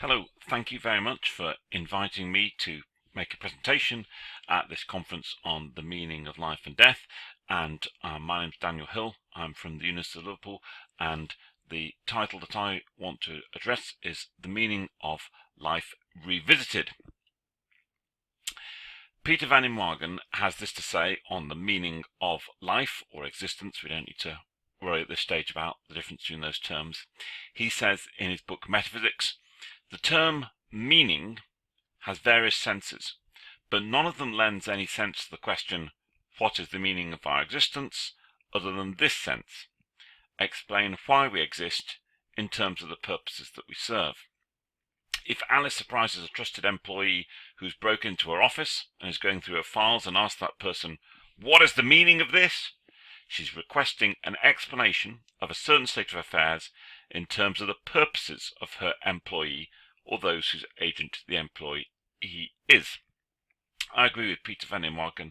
Hello, thank you very much for inviting me to make a presentation at this conference on the meaning of life and death. And my name's Daniel Hill. I'm from the University of Liverpool, and the title that I want to address is The Meaning of Life Revisited. Peter van Inwagen has this to say on the meaning of life or existence. We don't need to worry at this stage about the difference between those terms. He says in his book Metaphysics, the term meaning has various senses, but none of them lends any sense to the question, what is the meaning of our existence, other than this sense: explain why we exist in terms of the purposes that we serve. If Alice surprises a trusted employee who's broke into her office and is going through her files and asks that person, what is the meaning of this? She's requesting an explanation of a certain state of affairs in terms of the purposes of her employee or those whose agent the employee is. I agree with Peter van Inwagen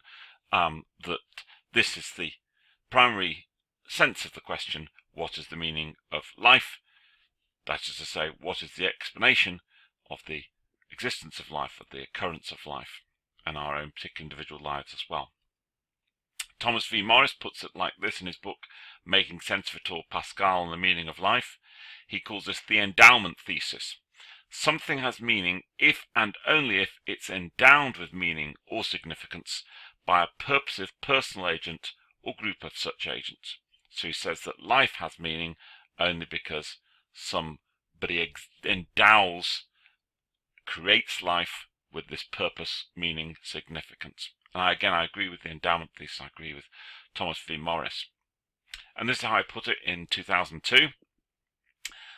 that this is the primary sense of the question, what is the meaning of life? That is to say, what is the explanation of the existence of life, of the occurrence of life, and our own particular individual lives as well. Thomas V. Morris puts it like this in his book, Making Sense of It All, Pascal and the Meaning of Life. He calls this the endowment thesis. Something has meaning if and only if it's endowed with meaning or significance by a purposive personal agent or group of such agents. So he says that life has meaning only because somebody endows, creates life with this purpose, meaning, significance. And I agree with the endowment thesis. I agree with Thomas V. Morris. And this is how I put it in 2002.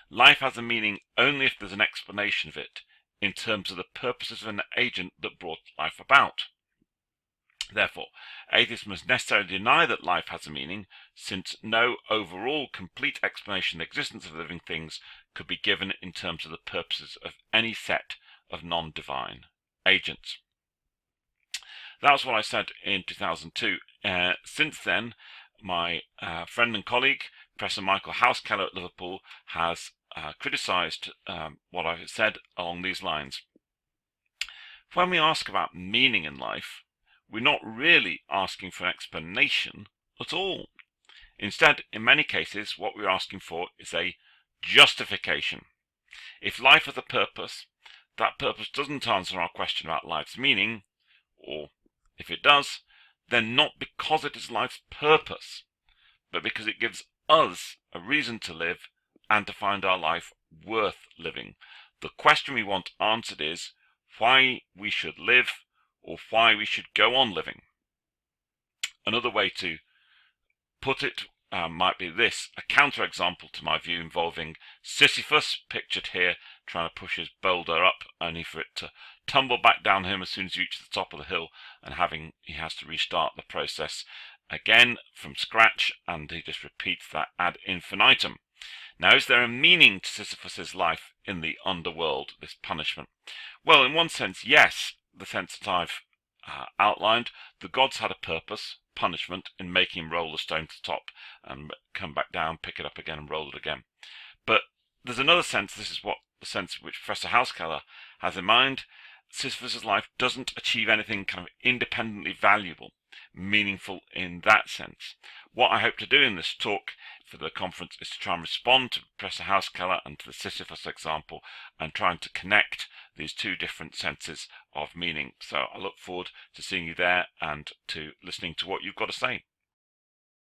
Life has a meaning only if there's an explanation of it in terms of the purposes of an agent that brought life about. Therefore, atheists must necessarily deny that life has a meaning, since no overall complete explanation of the existence of living things could be given in terms of the purposes of any set of non-divine agents. That was what I said in 2002. Since then, my friend and colleague, Professor Michael Housekeller at Liverpool, has criticised what I've said along these lines. When we ask about meaning in life, we're not really asking for an explanation at all. Instead, in many cases, what we're asking for is a justification. If life has a purpose, that purpose doesn't answer our question about life's meaning, or if it does, then not because it is life's purpose, but because it gives us a reason to live and to find our life worth living. The question we want answered is why we should live or why we should go on living. Another way to put it might be this: a counterexample to my view involving Sisyphus, pictured here, trying to push his boulder up, only for it to tumble back down him as soon as he reaches the top of the hill, and he has to restart the process again from scratch, and he just repeats that ad infinitum. Now, is there a meaning to Sisyphus's life in the underworld, this punishment? Well, in one sense, yes, the sense that I've outlined. The gods had a purpose, punishment, in making him roll the stone to the top and come back down, pick it up again and roll it again. But there's another sense, this is what the sense which Professor Housekeller has in mind. Sisyphus's life doesn't achieve anything kind of independently valuable, meaningful in that sense. What I hope to do in this talk for the conference is to try and respond to Professor Housekeller and to the Sisyphus example, and trying to connect these two different senses of meaning. So I look forward to seeing you there and to listening to what you've got to say.